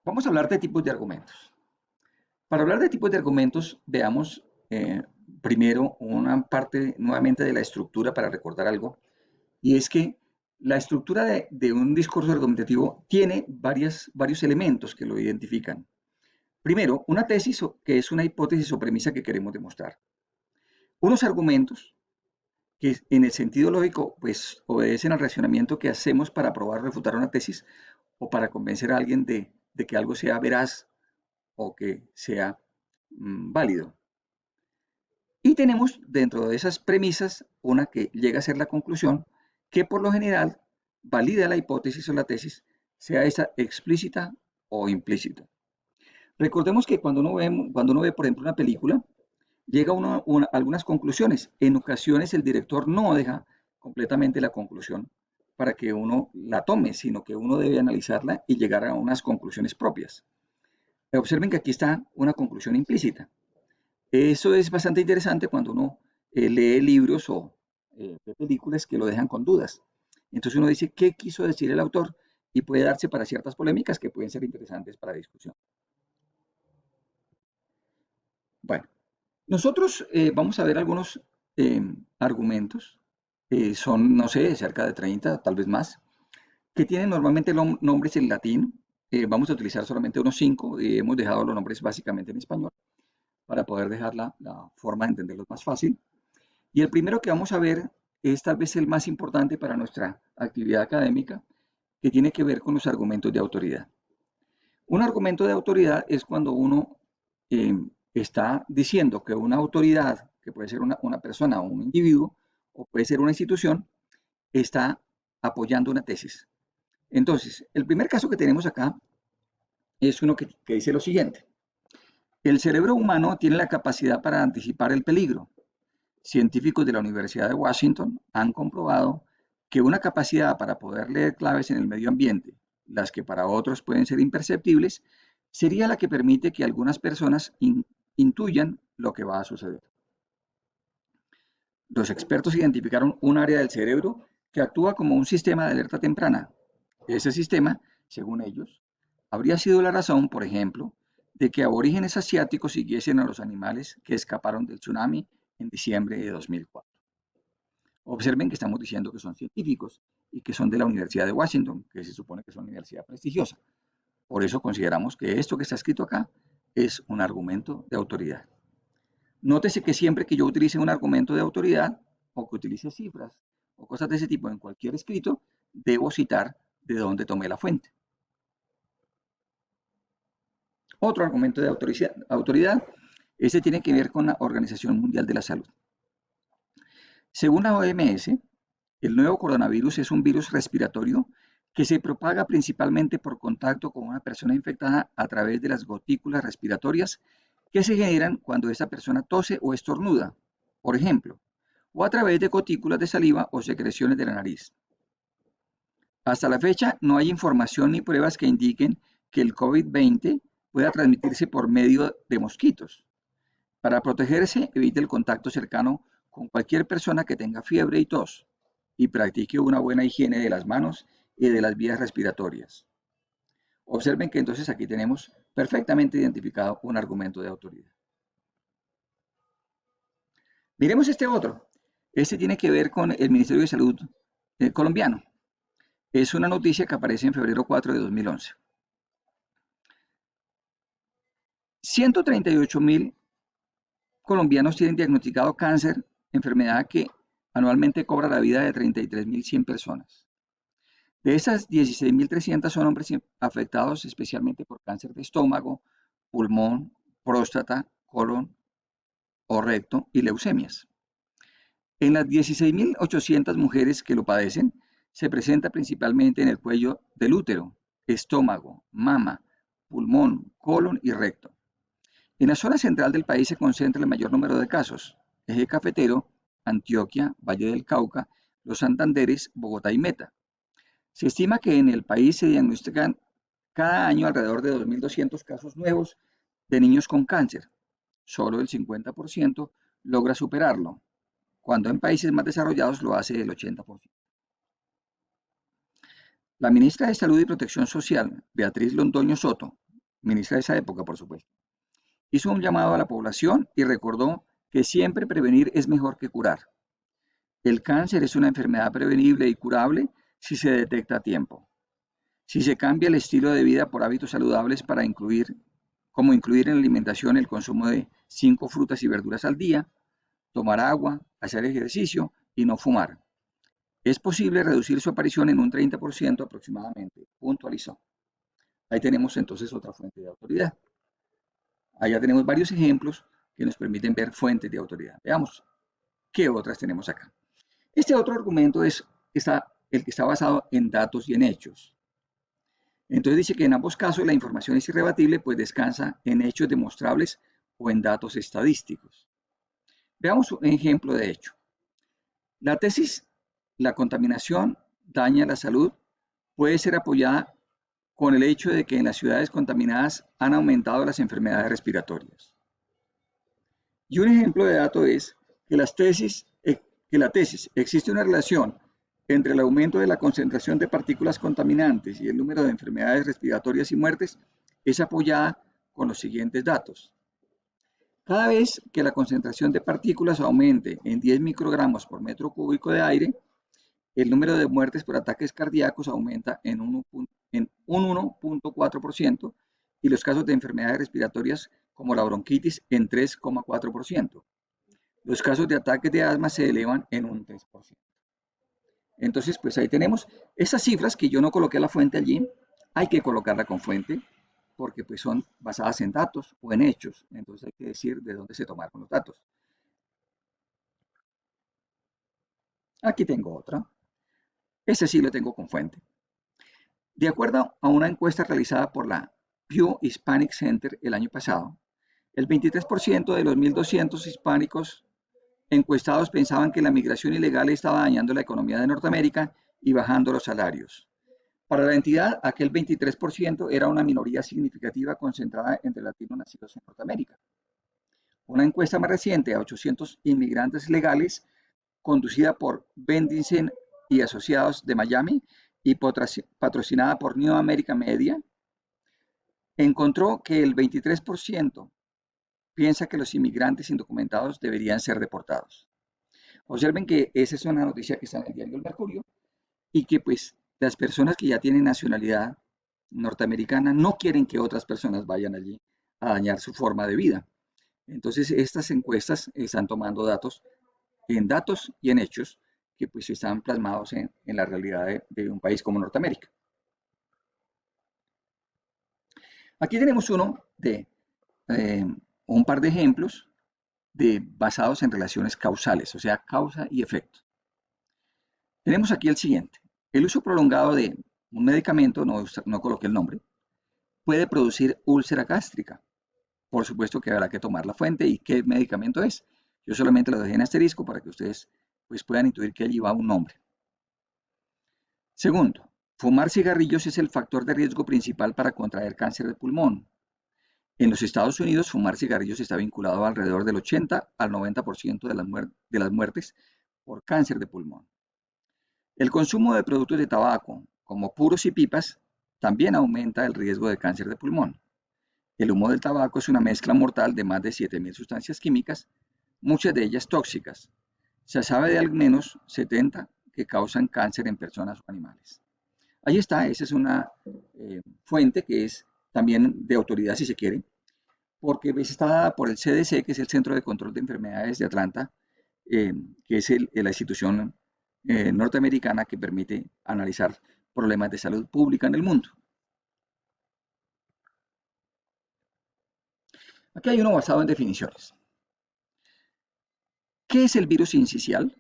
Vamos a hablar de tipos de argumentos. Para hablar de tipos de argumentos, veamos primero una parte nuevamente de la estructura para recordar algo, y es que la estructura de un discurso argumentativo tiene varios elementos que lo identifican. Primero, una tesis que es una hipótesis o premisa que queremos demostrar. Unos argumentos que en el sentido lógico pues obedecen al racionamiento que hacemos para probar o refutar una tesis o para convencer a alguien de que algo sea veraz o que sea válido. Y tenemos dentro de esas premisas una que llega a ser la conclusión, que por lo general valida la hipótesis o la tesis, sea esa explícita o implícita. Recordemos que cuando uno ve, por ejemplo, una película, llega a algunas conclusiones. En ocasiones el director no deja completamente la conclusión para que uno la tome, sino que uno debe analizarla y llegar a unas conclusiones propias. Observen que aquí está una conclusión implícita. Eso es bastante interesante cuando uno lee libros o ve películas que lo dejan con dudas. Entonces uno dice, ¿qué quiso decir el autor? Y puede darse para ciertas polémicas que pueden ser interesantes para discusión. Bueno, nosotros vamos a ver algunos argumentos, son, no sé, cerca de 30, tal vez más, que tienen normalmente nombres en latín. Vamos a utilizar solamente unos 5 y hemos dejado los nombres básicamente en español para poder dejar la forma de entenderlos más fácil. Y el primero que vamos a ver es tal vez el más importante para nuestra actividad académica, que tiene que ver con los argumentos de autoridad. Un argumento de autoridad es cuando uno eh, está diciendo que una autoridad, que puede ser una persona o un individuo, o puede ser una institución, está apoyando una tesis. Entonces, el primer caso que tenemos acá es uno que dice lo siguiente. El cerebro humano tiene la capacidad para anticipar el peligro. Científicos de la Universidad de Washington han comprobado que una capacidad para poder leer claves en el medio ambiente, las que para otros pueden ser imperceptibles, sería la que permite que algunas personas intuyan lo que va a suceder. Los expertos identificaron un área del cerebro que actúa como un sistema de alerta temprana. Ese sistema, según ellos, habría sido la razón, por ejemplo, de que aborígenes asiáticos siguiesen a los animales que escaparon del tsunami en diciembre de 2004. Observen que estamos diciendo que son científicos y que son de la Universidad de Washington, que se supone que es una universidad prestigiosa. Por eso consideramos que esto que está escrito acá es un argumento de autoridad. Nótese que siempre que yo utilice un argumento de autoridad o que utilice cifras o cosas de ese tipo en cualquier escrito, debo citar de dónde tomé la fuente. Otro argumento de autoridad, ese tiene que ver con la Organización Mundial de la Salud. Según la OMS, el nuevo coronavirus es un virus respiratorio que se propaga principalmente por contacto con una persona infectada a través de las gotículas respiratorias que se generan cuando esa persona tose o estornuda, por ejemplo, o a través de gotículas de saliva o secreciones de la nariz. Hasta la fecha no hay información ni pruebas que indiquen que el COVID-20 pueda transmitirse por medio de mosquitos. Para protegerse, evite el contacto cercano con cualquier persona que tenga fiebre y tos y practique una buena higiene de las manos y de las vías respiratorias. Observen que entonces aquí tenemos perfectamente identificado un argumento de autoridad. Miremos este otro. Este tiene que ver con el Ministerio de Salud colombiano. Es una noticia que aparece en febrero 4 de 2011. 138.000 colombianos tienen diagnosticado cáncer, enfermedad que anualmente cobra la vida de 33.100 personas. De esas, 16.300 son hombres afectados especialmente por cáncer de estómago, pulmón, próstata, colon o recto y leucemias. En las 16.800 mujeres que lo padecen, se presenta principalmente en el cuello del útero, estómago, mama, pulmón, colon y recto. En la zona central del país se concentra el mayor número de casos: Eje Cafetero, Antioquia, Valle del Cauca, Los Santanderes, Bogotá y Meta. Se estima que en el país se diagnostican cada año alrededor de 2.200 casos nuevos de niños con cáncer. Solo el 50% logra superarlo, cuando en países más desarrollados lo hace el 80%. La ministra de Salud y Protección Social, Beatriz Londoño Soto, ministra de esa época, por supuesto, hizo un llamado a la población y recordó que siempre prevenir es mejor que curar. El cáncer es una enfermedad prevenible y curable si se detecta a tiempo. Si se cambia el estilo de vida por hábitos saludables para como incluir en la alimentación el consumo de 5 frutas y verduras al día, tomar agua, hacer ejercicio y no fumar. Es posible reducir su aparición en un 30% aproximadamente, puntualizó. Ahí tenemos entonces otra fuente de autoridad. Allá tenemos varios ejemplos que nos permiten ver fuentes de autoridad. Veamos qué otras tenemos acá. Este otro argumento es el que está basado en datos y en hechos. Entonces dice que en ambos casos la información es irrebatible, pues descansa en hechos demostrables o en datos estadísticos. Veamos un ejemplo de hecho. La tesis, la contaminación daña la salud, puede ser apoyada con el hecho de que en las ciudades contaminadas han aumentado las enfermedades respiratorias. Y un ejemplo de dato es que la tesis existe una relación entre el aumento de la concentración de partículas contaminantes y el número de enfermedades respiratorias y muertes es apoyada con los siguientes datos. Cada vez que la concentración de partículas aumente en 10 microgramos por metro cúbico de aire, el número de muertes por ataques cardíacos aumenta en un 1.4% y los casos de enfermedades respiratorias como la bronquitis en 3.4%. Los casos de ataques de asma se elevan en un 3%. Entonces, pues ahí tenemos esas cifras que yo no coloqué la fuente allí, hay que colocarla con fuente porque pues son basadas en datos o en hechos, entonces hay que decir de dónde se tomaron los datos. Aquí tengo otra, ese sí lo tengo con fuente. De acuerdo a una encuesta realizada por la Pew Hispanic Center el año pasado, el 23% de los 1.200 hispánicos encuestados pensaban que la migración ilegal estaba dañando la economía de Norteamérica y bajando los salarios. Para la entidad, aquel 23% era una minoría significativa concentrada entre latinos nacidos en Norteamérica. Una encuesta más reciente a 800 inmigrantes legales, conducida por Bendicen y Asociados de Miami y patrocinada por New American Media, encontró que el 23% piensa que los inmigrantes indocumentados deberían ser deportados. Observen que esa es una noticia que está en el diario El Mercurio y que pues las personas que ya tienen nacionalidad norteamericana no quieren que otras personas vayan allí a dañar su forma de vida. Entonces estas encuestas están tomando datos y en hechos que pues están plasmados en la realidad de un país como Norteamérica. Aquí tenemos eh, un par de ejemplos basados en relaciones causales, o sea, causa y efecto. Tenemos aquí el siguiente. El uso prolongado de un medicamento, no coloqué el nombre, puede producir úlcera gástrica. Por supuesto que habrá que tomar la fuente y qué medicamento es. Yo solamente lo dejé en asterisco para que ustedes pues, puedan intuir que allí va un nombre. Segundo, fumar cigarrillos es el factor de riesgo principal para contraer cáncer de pulmón. En los Estados Unidos, fumar cigarrillos está vinculado a alrededor del 80 al 90% de las muertes por cáncer de pulmón. El consumo de productos de tabaco, como puros y pipas, también aumenta el riesgo de cáncer de pulmón. El humo del tabaco es una mezcla mortal de más de 7.000 sustancias químicas, muchas de ellas tóxicas. Se sabe de al menos 70 que causan cáncer en personas o animales. Ahí está, esa es una fuente que es también de autoridad si se quiere, porque está dada por el CDC, que es el Centro de Control de Enfermedades de Atlanta, que es la institución norteamericana que permite analizar problemas de salud pública en el mundo. Aquí hay uno basado en definiciones. ¿Qué es el virus sincicial?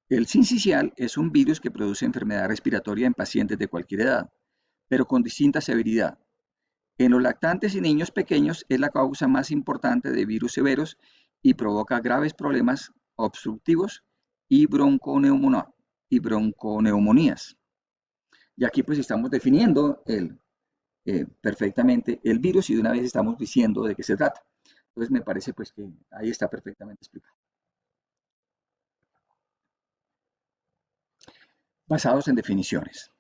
El sincicial es un virus que produce enfermedad respiratoria en pacientes de cualquier edad, pero con distinta severidad. En los lactantes y niños pequeños es la causa más importante de virus severos y provoca graves problemas obstructivos y bronconeumonías. Y aquí pues estamos definiendo perfectamente el virus y de una vez estamos diciendo de qué se trata. Entonces me parece pues que ahí está perfectamente explicado. Basados en definiciones.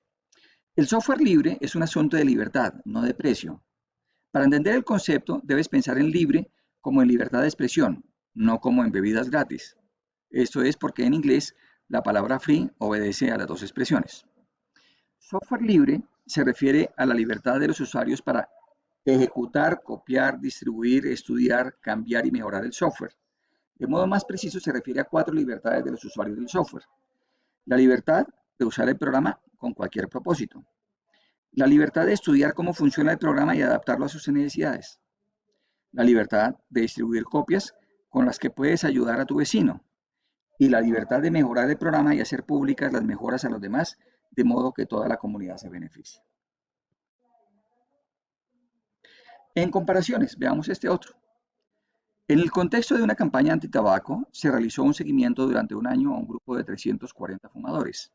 El software libre es un asunto de libertad, no de precio. Para entender el concepto, debes pensar en libre como en libertad de expresión, no como en bebidas gratis. Esto es porque en inglés la palabra free obedece a las dos expresiones. Software libre se refiere a la libertad de los usuarios para ejecutar, copiar, distribuir, estudiar, cambiar y mejorar el software. De modo más preciso, se refiere a cuatro libertades de los usuarios del software. La libertad de usar el programa con cualquier propósito. La libertad de estudiar cómo funciona el programa y adaptarlo a sus necesidades. La libertad de distribuir copias con las que puedes ayudar a tu vecino. Y la libertad de mejorar el programa y hacer públicas las mejoras a los demás, de modo que toda la comunidad se beneficie. En comparaciones, veamos este otro. En el contexto de una campaña antitabaco, se realizó un seguimiento durante un año a un grupo de 340 fumadores.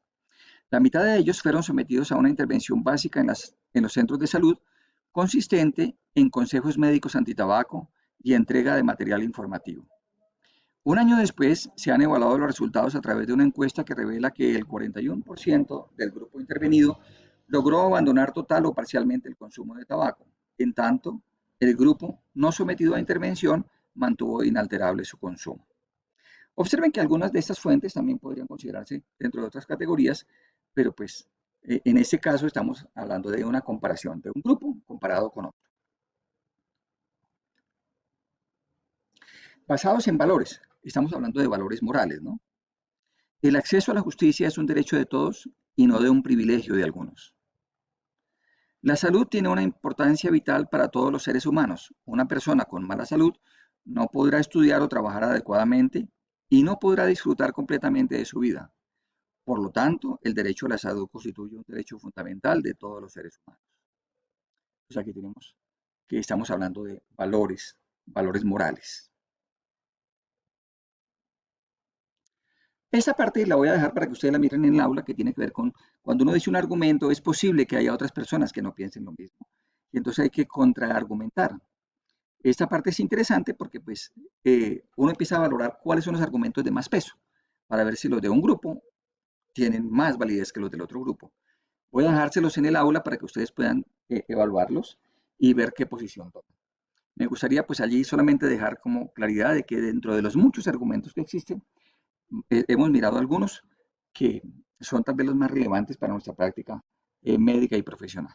La mitad de ellos fueron sometidos a una intervención básica en los centros de salud, consistente en consejos médicos antitabaco y entrega de material informativo. Un año después, se han evaluado los resultados a través de una encuesta que revela que el 41% del grupo intervenido logró abandonar total o parcialmente el consumo de tabaco. En tanto, el grupo no sometido a intervención mantuvo inalterable su consumo. Observen que algunas de estas fuentes también podrían considerarse dentro de otras categorías, pero pues en este caso estamos hablando de una comparación de un grupo comparado con otro. Basados en valores, estamos hablando de valores morales, ¿no? El acceso a la justicia es un derecho de todos y no de un privilegio de algunos. La salud tiene una importancia vital para todos los seres humanos. Una persona con mala salud no podrá estudiar o trabajar adecuadamente y no podrá disfrutar completamente de su vida. Por lo tanto, el derecho a la salud constituye un derecho fundamental de todos los seres humanos. Pues aquí tenemos que estamos hablando de valores, valores morales. Esta parte la voy a dejar para que ustedes la miren en el aula, que tiene que ver con cuando uno dice un argumento, es posible que haya otras personas que no piensen lo mismo. Y entonces hay que contraargumentar. Esta parte es interesante porque pues uno empieza a valorar cuáles son los argumentos de más peso, para ver si los de un grupo tienen más validez que los del otro grupo. Voy a dejárselos en el aula para que ustedes puedan evaluarlos y ver qué posición toman. Me gustaría pues allí solamente dejar como claridad de que dentro de los muchos argumentos que existen, hemos mirado algunos que son tal vez los más relevantes para nuestra práctica médica y profesional.